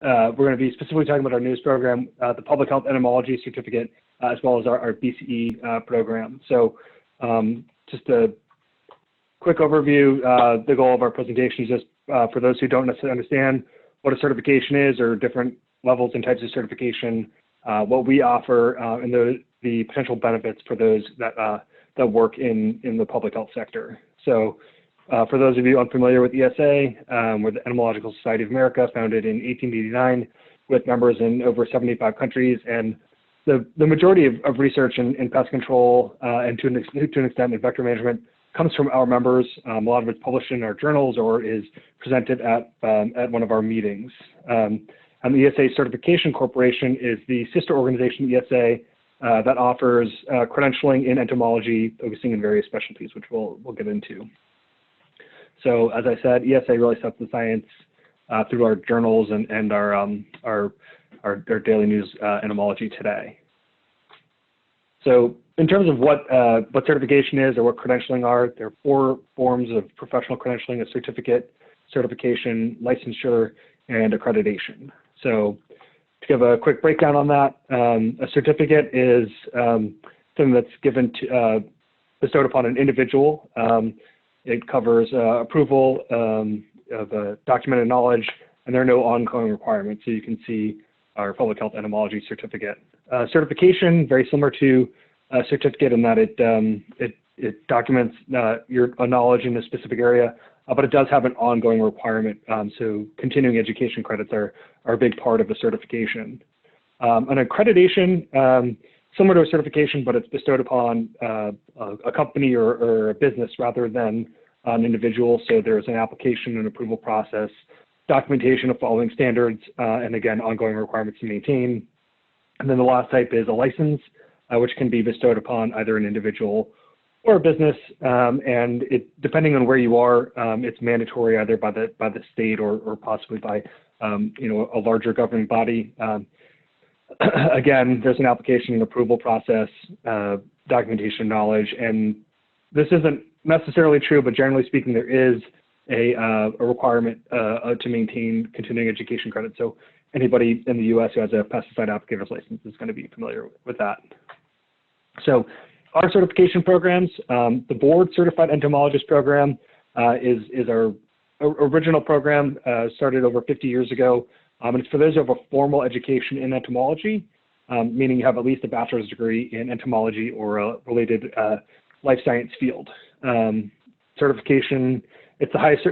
we're going to be specifically talking about our newest program, the Public Health Entomology Certificate, as well as our BCE program. So just a quick overview, the goal of our presentation is just for those who don't necessarily understand what a certification is or different levels and types of certification, what we offer, and the potential benefits for those that work in the public health sector. So for those of you unfamiliar with ESA, we're the Entomological Society of America, founded in 1889 with members in over 75 countries. And the majority of research in pest control and to an extent in vector management comes from our members. A lot of it's published in our journals or is presented at one of our meetings. And the ESA Certification Corporation is the sister organization to ESA that offers credentialing in entomology, focusing in various specialties, which we'll get into. So as I said, ESA really sets the science through our journals and our daily news entomology today. So in terms of what certification is or what credentialing are, there are 4 forms of professional credentialing: a certificate, certification, licensure, and accreditation. So to give a quick breakdown on that, a certificate is something that's given to, bestowed upon an individual. It covers approval of documented knowledge, and there are no ongoing requirements. So you can see our public health entomology certificate. Certification, very similar to a certificate in that it documents your knowledge in a specific area, but it does have an ongoing requirement. So continuing education credits are a big part of the certification. An accreditation, similar to a certification, but it's bestowed upon a company or a business rather than an individual. So there's an application and approval process, documentation of following standards, and again, ongoing requirements to maintain. And then the last type is a license, which can be bestowed upon either an individual or a business. And it, depending on where you are, it's mandatory either by the state or possibly by a larger governing body. Again, there's an application and approval process, documentation knowledge, and this isn't necessarily true, but generally speaking, there is a requirement to maintain continuing education credit. So anybody in the U.S. who has a pesticide applicator's license is going to be familiar with that. So our certification programs, the board certified entomologist program is our original program, started over 50 years ago. And it's for those who have a formal education in entomology, meaning you have at least a bachelor's degree in entomology or a related life science field. Certification, it's the highest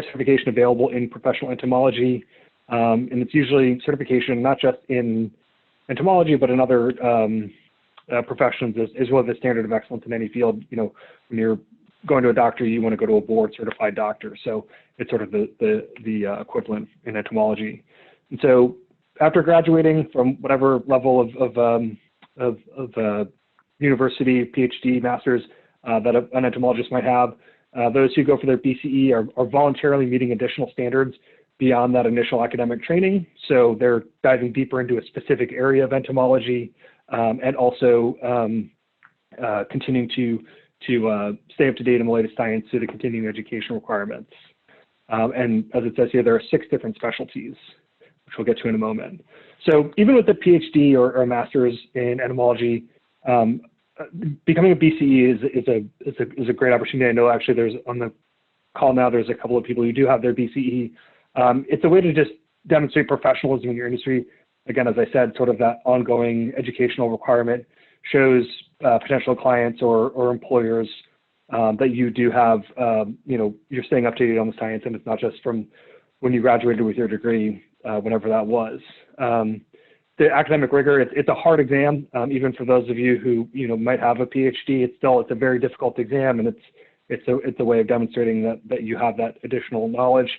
certification available in professional entomology, and it's usually certification not just in entomology, but in other professions as well as the standard of excellence in any field. You know, when you're going to a doctor, you want to go to a board certified doctor. So it's sort of the equivalent in entomology. And so after graduating from whatever level of university, PhD, master's that an entomologist might have, those who go for their BCE are voluntarily meeting additional standards beyond that initial academic training. So they're diving deeper into a specific area of entomology and also continuing to stay up to date in the latest science through the continuing education requirements. And as it says here, there are 6 different specialties, which we'll get to in a moment. So even with a PhD or a master's in entomology, becoming a BCE is a great opportunity. I know actually there's on the call now, there's a couple of people who do have their BCE. It's a way to just demonstrate professionalism in your industry. Again, as I said, sort of that ongoing educational requirement shows potential clients or employers that you do have, you're staying up to date on the science, and it's not just from when you graduated with your degree, whenever that was. The academic rigor, it's a hard exam, even for those of you who might have a PhD. It's a very difficult exam, and it's a way of demonstrating that you have that additional knowledge,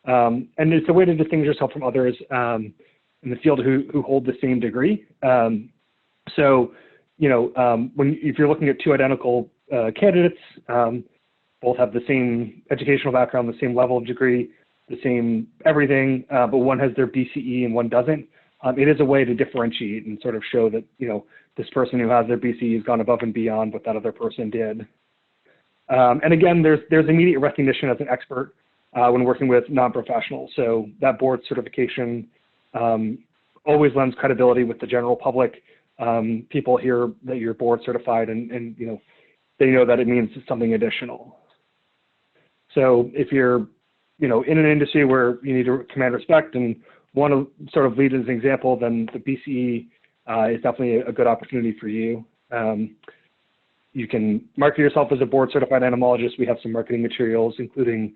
and it's a way to distinguish yourself from others in the field who hold the same degree. So if you're looking at 2 identical candidates, both have the same educational background, the same level of degree, the same everything, but one has their BCE and one doesn't. It is a way to differentiate and sort of show that, this person who has their BCE has gone above and beyond what that other person did. And again, there's immediate recognition as an expert when working with non-professionals. So that board certification always lends credibility with the general public. People hear that you're board certified, and they know that it means something additional. So if you're in an industry where you need to command respect and want to sort of lead as an example, then the BCE is definitely a good opportunity for you. You can market yourself as a board certified entomologist. We have some marketing materials, including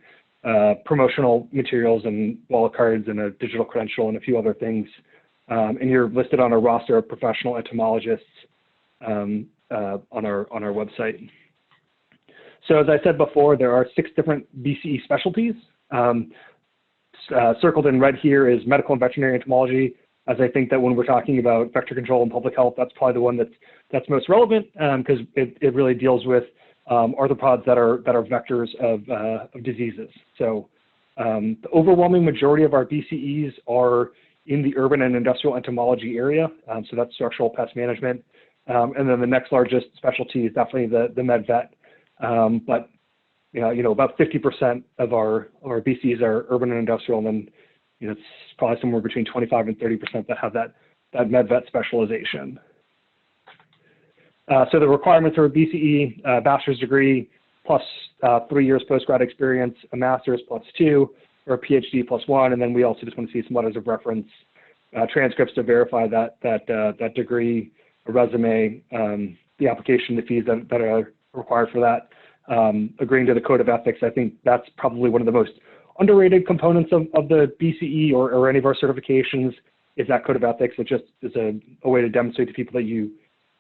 promotional materials and wallet cards and a digital credential and a few other things. And you're listed on a roster of professional entomologists on our website. So as I said before, there are 6 different BCE specialties. Circled in red here is medical and veterinary entomology, as I think that when we're talking about vector control and public health, that's probably the one that's most relevant, because it really deals with arthropods that are vectors of diseases. So the overwhelming majority of our BCEs are in the urban and industrial entomology area, so that's structural pest management. And then the next largest specialty is definitely the med vet. But about 50% of our BCs are urban and industrial, and then it's probably somewhere between 25 and 30% that have that med vet specialization. So the requirements are a BCE, bachelor's degree plus 3 years postgrad experience, a master's plus 2, or a PhD plus 1, and then we also just want to see some letters of reference, transcripts to verify that degree, a resume, the application, the fees that are required for that. Agreeing to the code of ethics. I think that's probably one of the most underrated components of the BCE or any of our certifications, is that code of ethics. It just is a way to demonstrate to people that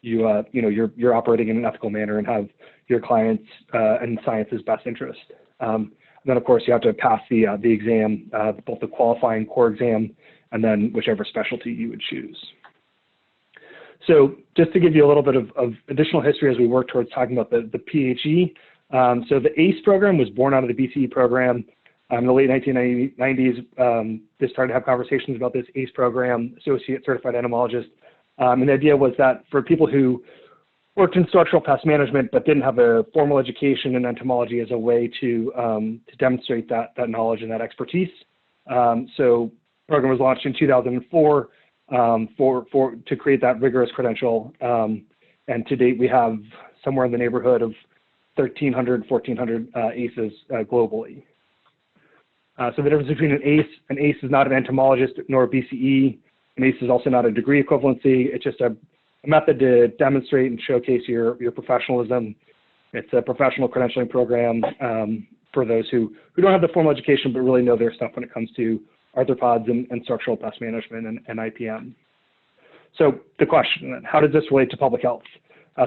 you're operating in an ethical manner and have your clients and science's best interest. And then of course you have to pass the exam, both the qualifying core exam and then whichever specialty you would choose. So just to give you a little bit of additional history as we work towards talking about the PHE. So the ACE program was born out of the BCE program. In the late 1990s, they started to have conversations about this ACE program, Associate Certified Entomologist. And the idea was that for people who worked in structural pest management but didn't have a formal education in entomology as a way to demonstrate that knowledge and that expertise. So the program was launched in 2004 to create that rigorous credential. And to date, we have somewhere in the neighborhood of 1,300, 1,400 ACEs globally. So the difference between an ACE is not an entomologist nor a BCE. An ACE is also not a degree equivalency. It's just a method to demonstrate and showcase your professionalism. It's a professional credentialing program for those who don't have the formal education but really know their stuff when it comes to arthropods and structural pest management and IPM. So the question, how does this relate to public health?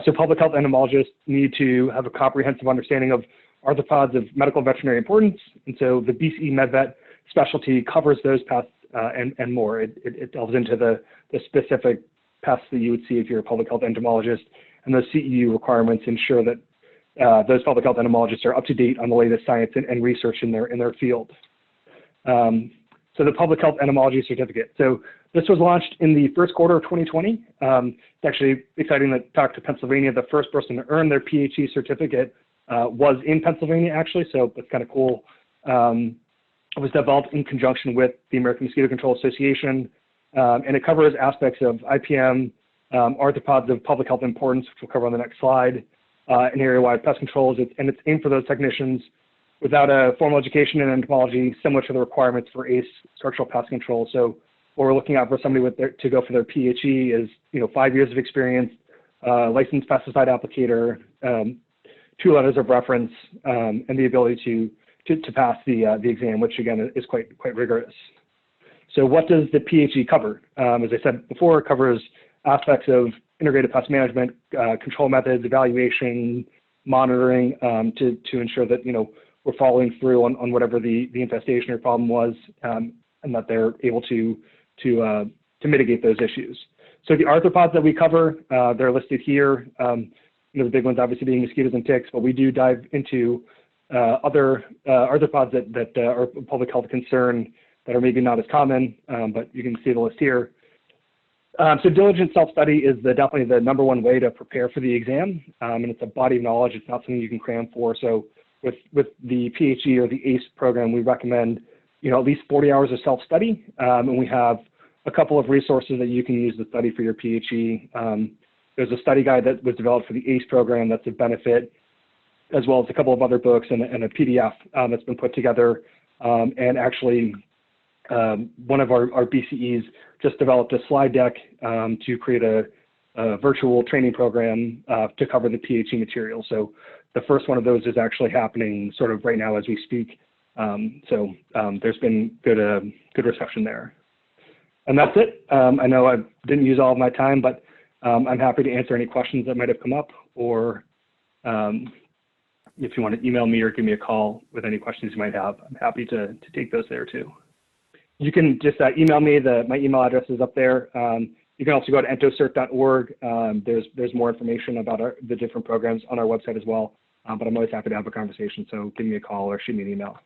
So public health entomologists need to have a comprehensive understanding of arthropods of medical and veterinary importance. And so the BCE MedVet specialty covers those pests and more. It delves into the specific pests that you would see if you're a public health entomologist, and those CEU requirements ensure that those public health entomologists are up to date on the latest science and research in their field. So the Public Health Entomology Certificate. So this was launched in the first quarter of 2020. It's actually exciting to talk to Pennsylvania. The first person to earn their PHE certificate was in Pennsylvania, actually, so that's kind of cool. It was developed in conjunction with the American Mosquito Control Association, and it covers aspects of IPM, arthropods of public health importance, which we'll cover on the next slide, and area-wide pest controls, and it's aimed for those technicians without a formal education in entomology, similar to the requirements for ACE structural pest control. So what we're looking at for somebody to go for their PHE is 5 years of experience, licensed pesticide applicator, 2 letters of reference, and the ability to pass the exam, which again is quite rigorous. So what does the PHE cover? As I said before, it covers aspects of integrated pest management, control methods, evaluation, monitoring, to ensure that we're following through on whatever the infestation or problem was, and that they're able to mitigate those issues. So the arthropods that we cover, they're listed here. The big ones obviously being mosquitoes and ticks, but we do dive into other arthropods that are of public health concern that are maybe not as common, but you can see the list here. So diligent self-study is definitely the #1 way to prepare for the exam, and it's a body of knowledge. It's not something you can cram for. So with the PHE or the ACE program, we recommend at least 40 hours of self-study, and we have a couple of resources that you can use to study for your PHE. There's a study guide that was developed for the ACE program that's a benefit, as well as a couple of other books and a PDF that's been put together. And actually, one of our BCEs just developed a slide deck to create a virtual training program to cover the PHE material. So the first one of those is actually happening sort of right now as we speak. So there's been good reception there. And that's it. I know I didn't use all of my time, but I'm happy to answer any questions that might have come up, or if you want to email me or give me a call with any questions you might have, I'm happy to take those there too. You can just email me. My email address is up there. You can also go to entocert.org. There's more information about the different programs on our website as well. But I'm always happy to have a conversation. So give me a call or shoot me an email.